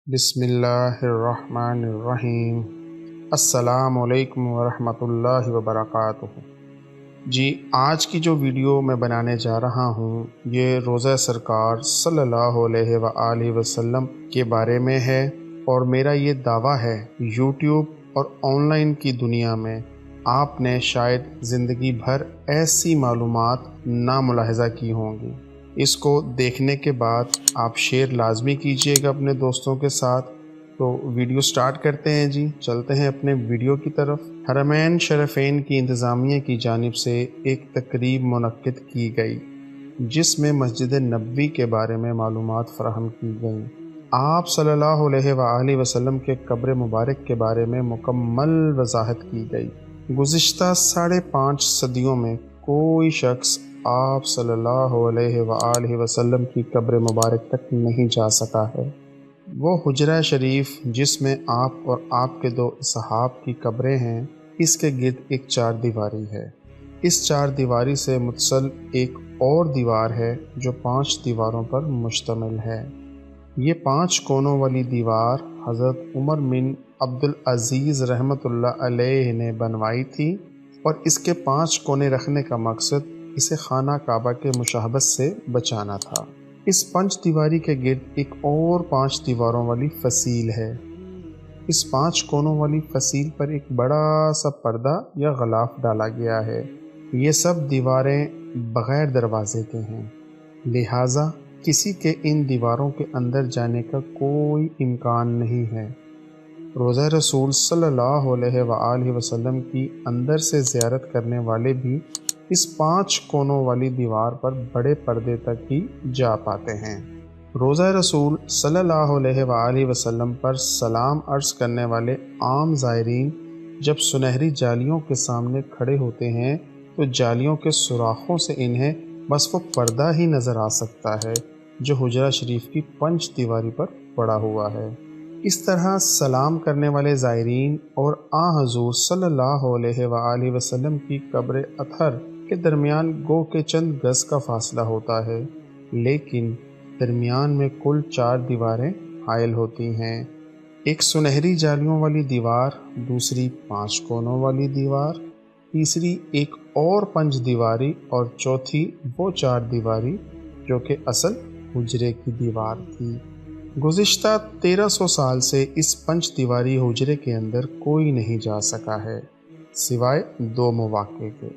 बिस्मिल्लाहिर्रहमानिर्रहीम। अस्सलाम वालेकुम वरहमतुल्लाहि वबरकातुहू। जी, आज की जो वीडियो मैं बनाने जा रहा हूँ ये रोज़ा सरकार सल्लल्लाहु अलैहि वसल्लम के बारे में है, और मेरा ये दावा है यूट्यूब और ऑनलाइन की दुनिया में आपने शायद ज़िंदगी भर ऐसी मालूमात ना मुलाहिज़ा की होंगी। इसको देखने के बाद आप शेयर लाजमी कीजिएगा अपने दोस्तों के साथ। तो वीडियो स्टार्ट करते हैं जी, चलते हैं अपने वीडियो की तरफ। हरमैन शरफ़ैन की इंतज़ामिया की जानिब से एक तकरीब मुनक्किद की गई जिसमें मस्जिद नबवी के बारे में मालूमात फ़राहम की गई। आप सल्लल्लाहु अलैहि वसल्लम के कब्र मुबारक के बारे में मुकम्मल वजाहत की गई। गुज़िश्ता 5.5 सदियों में कोई शख्स आप सल्लल्लाहु अलैहि वसल्लम की कब्र मुबारक तक नहीं जा सका है। वो हुजरा शरीफ जिसमें आप और आपके 2 सहाब की कब्रें हैं, इसके गिर्द एक 4 दीवारी है। इस 4 दीवारी से मुत्सल एक और दीवार है जो 5 दीवारों पर मुश्तमिल है। ये 5 कोनों वाली दीवार हज़रत उमर बिन अब्दुल अजीज़ रहमतुल्लाह अलैह ने बनवाई थी, और इसके 5 कोने रखने का मकसद इसे खाना काबा के मुशाहबत से बचाना था। इस 5 दीवारी के गिर्द एक और 5 दीवारों वाली फसील है। इस 5 कोनों वाली फसील पर एक बड़ा सा पर्दा या गलाफ डाला गया है। ये सब दीवारें बग़ैर दरवाजे के हैं, लिहाजा किसी के इन दीवारों के अंदर जाने का कोई इम्कान नहीं है। रोज़ा रसूल सल्लल्लाहु अलैहि वसल्लम की अंदर से ज़ियारत करने वाले भी इस 5 कोनों वाली दीवार पर बड़े पर्दे तक ही जा पाते हैं। रोज़ा रसूल सल्लल्लाहु अलैहि वसल्लम पर सलाम अर्ज़ करने वाले आम ज़ायरीन जब सुनहरी जालियों के सामने खड़े होते हैं तो जालियों के सुराखों से इन्हें बस वो पर्दा ही नज़र आ सकता है जो हुजरा शरीफ की 5 दीवारी पर पड़ा हुआ है। इस तरह सलाम करने वाले ज़ायरीन और हज़ूर सल्लल्लाहु अलैहि वसल्लम की कब्र अथर के दरमियान गो के चंद गज़ का फासला होता है, लेकिन दरमियान में कुल 4 दीवारें हायल होती हैं। एक सुनहरी जालियों वाली दीवार, दूसरी 5 कोनों वाली दीवार, तीसरी एक और 5 दीवारी, और चौथी वो 4 दीवारी जो कि असल हुजरे की दीवार थी। गुज़िश्ता 1300 साल से इस 5 दीवारी हुजरे के अंदर कोई नहीं जा सका है सिवाय 2 मौक़े के।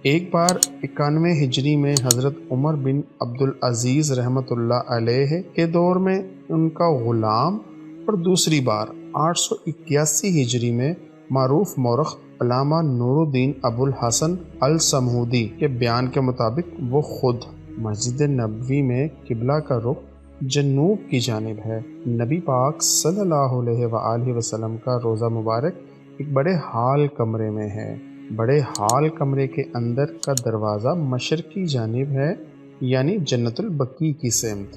एक बार 91 हिजरी में हज़रत उमर बिन अब्दुल अजीज़ रहमतुल्लाह अलैह के दौर में उनका ग़ुलाम, और दूसरी बार 881 हिजरी में मारूफ मौरख़ अल्लामा नूरुद्दीन अबुल हसन अल समूदी के बयान के मुताबिक वो खुद मस्जिद नबवी में किबला का रुख जनूब की जानिब है। नबी पाक सल्लल्लाहु अलैहि वसल्लम का रोज़ा मुबारक एक बड़े हाल कमरे में है। बड़े हाल कमरे के अंदर का दरवाज़ा मशरक़ी जानिब है, यानी जन्नतुल बकी की सिमत।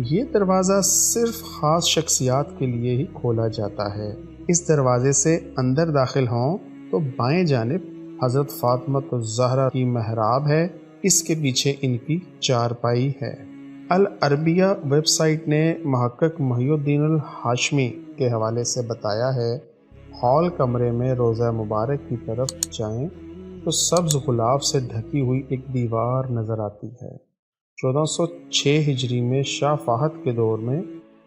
ये दरवाज़ा सिर्फ ख़ास शख्सियात के लिए ही खोला जाता है। इस दरवाज़े से अंदर दाखिल हों तो बाएं जानिब हज़रत फ़ातिमा ज़हरा की महराब है, इसके पीछे इनकी चारपाई है। अल अरबिया वेबसाइट ने महक्कक मुहिउद्दीन अल हाशमी के हवाले से बताया है, हॉल कमरे में रोज़ा मुबारक की तरफ जाएं तो सब्ज़ गुलाब से ढकी हुई एक दीवार नज़र आती है। 1406 हिजरी में शाह फ़हद के दौर में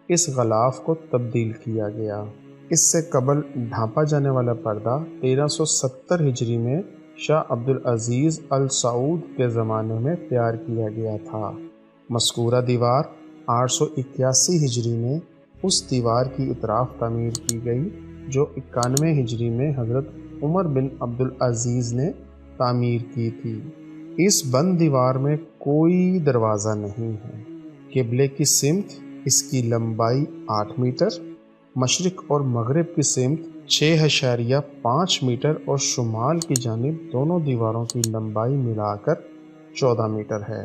इस गलाफ को तब्दील किया गया। इससे कबल ढांपा जाने वाला पर्दा 1370 हिजरी में शाह अब्दुल अजीज़ अल सऊद के ज़माने में तैयार किया गया था। मज़कूरा दीवार 881 हिजरी में उस दीवार की इतराफ़ तामीर की गई जो 91 हिजरी में हज़रत उमर बिन अब्दुल अजीज़ ने तामीर की थी। इस बंद दीवार में कोई दरवाज़ा नहीं है। क़िबले की सिमत इसकी लंबाई 8 मीटर, मशरिक़ और मग़रिब की सिमत 6.5 मीटर, और शुमाल की जानिब दोनों दीवारों की लंबाई मिलाकर 14 मीटर है।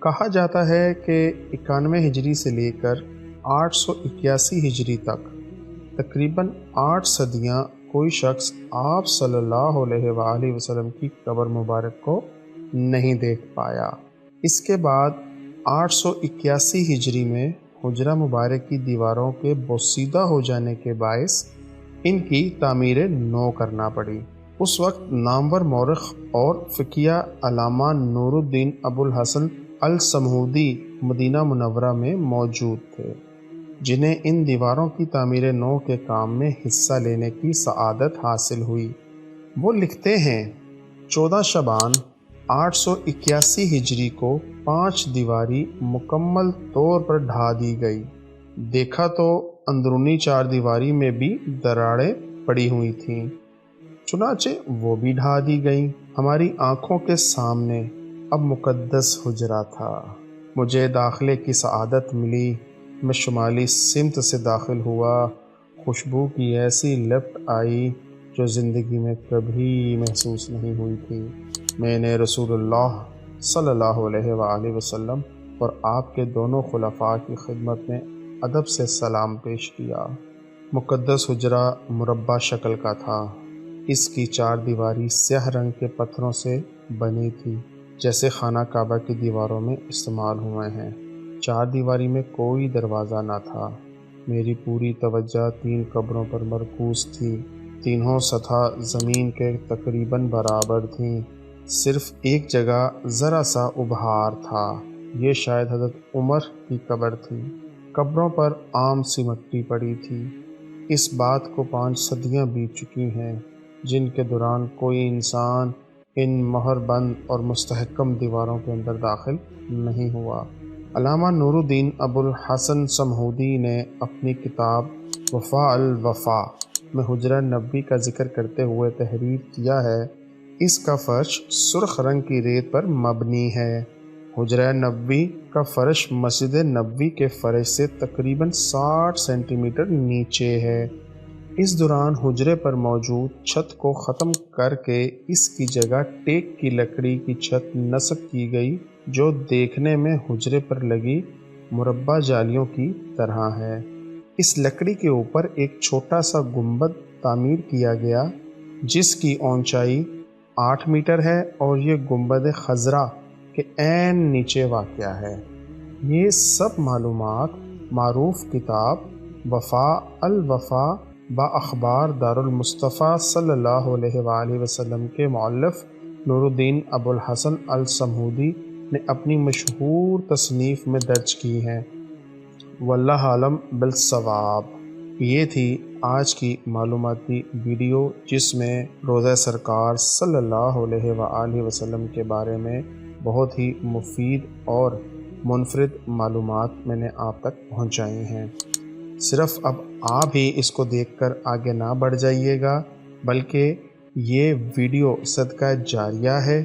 कहा जाता है कि 91 हिजरी से लेकर 881 हिजरी तक तकरीबन 8 सदियां कोई शख्स आप सल्लल्लाहु अलैहि वसल्लम की कब्र मुबारक को नहीं देख पाया। इसके बाद 881 हिजरी में حجرہ مبارک کی دیواروں کے بوسیدہ ہو جانے کے باعث ان کی تعمیر نو کرنا پڑی۔ اس وقت نامور مورخ اور فقیہ علامہ نور الدین ابو الحسن الصمودی مدینہ منورہ میں موجود تھے، جنہیں ان دیواروں کی تعمیر نو کے کام میں حصہ لینے کی سعادت حاصل ہوئی۔ وہ لکھتے ہیں 14 شعبان 881 ہجری کو 5 دیواری مکمل طور پر ڈھا دی گئی۔ دیکھا تو اندرونی 4 دیواری میں بھی دراڑیں پڑی ہوئی تھیں، چنانچہ وہ بھی ڈھا دی گئیں۔ ہماری آنکھوں کے سامنے اب مقدس حجرہ تھا۔ مجھے داخلے کی سعادت ملی۔ میں شمالی سمت سے داخل ہوا۔ خوشبو کی ایسی لپٹ آئی جو زندگی میں کبھی محسوس نہیں ہوئی تھی۔ میں نے رسول اللہ صلی اللہ علیہ وآلہ وسلم اور آپ کے دونوں خلفاء کی خدمت میں ادب سے سلام پیش کیا۔ مقدس حجرہ مربع شکل کا تھا۔ اس کی 4 دیواری سیاہ رنگ کے پتھروں سے بنی تھی، جیسے خانہ کعبہ کی دیواروں میں استعمال ہوئے ہیں۔ 4 دیواری میں کوئی دروازہ نہ تھا۔ میری پوری توجہ 3 قبروں پر مرکوز تھی۔ تینوں سطح زمین کے تقریباً برابر تھیں، صرف ایک جگہ ذرا سا ابہار تھا۔ یہ شاید حضرت عمر کی قبر تھی۔ قبروں پر عام سی مٹی پڑی تھی۔ اس بات کو 5 صدیاں بیت چکی ہیں جن کے دوران کوئی انسان ان مہر بند اور مستحکم دیواروں کے اندر داخل نہیں ہوا۔ علامہ نور الدین ابو الحسن صمودی نے اپنی کتاب وفاء الوفا میں حجرہ نبوی کا ذکر کرتے ہوئے تحریر کیا ہے، اس کا فرش سرخ رنگ کی ریت پر مبنی ہے۔ حجرہ نبوی کا فرش مسجد نبوی کے فرش سے تقریباً 60 سینٹی میٹر نیچے ہے۔ اس دوران حجرے پر موجود چھت کو ختم کر کے اس کی جگہ ٹیک کی لکڑی کی چھت نصب کی گئی، جو دیکھنے میں حجرے پر لگی مربع جالیوں کی طرح ہے۔ اس لکڑی کے اوپر ایک چھوٹا سا گنبد تعمیر کیا گیا جس کی اونچائی 8 میٹر ہے، اور یہ گنبد خضرا کے عین نیچے واقع ہے۔ یہ سب معلومات معروف کتاب وفاء الوفا با اخبار دار المصطفیٰ صلی اللہ علیہ وآلہ وسلم کے مؤلف نور الدین ابو الحسن الصمودی نے اپنی مشہور تصنیف میں درج کی ہیں۔ واللہ عالم بالصواب۔ یہ تھی آج کی معلوماتی ویڈیو جس میں روضہ سرکار صلی اللہ علیہ وآلہ وسلم کے بارے میں بہت ہی مفید اور منفرد معلومات میں نے آپ تک پہنچائی ہیں۔ صرف اب آپ ہی اس کو دیکھ کر آگے نہ بڑھ جائیے گا، بلکہ یہ ویڈیو صدقہ جاریہ ہے،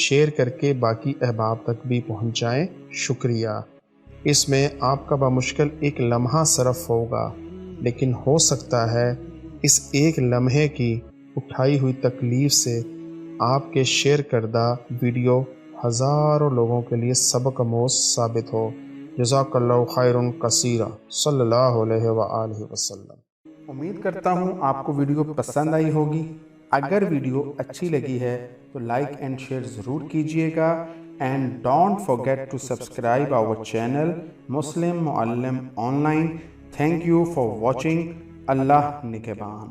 شیئر کر کے باقی احباب تک بھی پہنچائیں۔ شکریہ۔ اس میں آپ کا بمشکل ایک لمحہ صرف ہوگا، لیکن ہو سکتا ہے اس ایک لمحے کی اٹھائی ہوئی تکلیف سے آپ کے شیئر کردہ ویڈیو ہزاروں لوگوں کے لیے سبق آموز ثابت ہو۔ جزاک اللہ خیر کثیرا صلی اللہ علیہ وآلہ وسلم۔ امید کرتا ہوں آپ کو ویڈیو پسند آئی ہوگی۔ اگر ویڈیو اچھی لگی ہے تو لائک اینڈ شیئر ضرور کیجئے گا، and don't forget to subscribe our channel Muslim Muallim online. Thank you for watching. اللہ نگہبان۔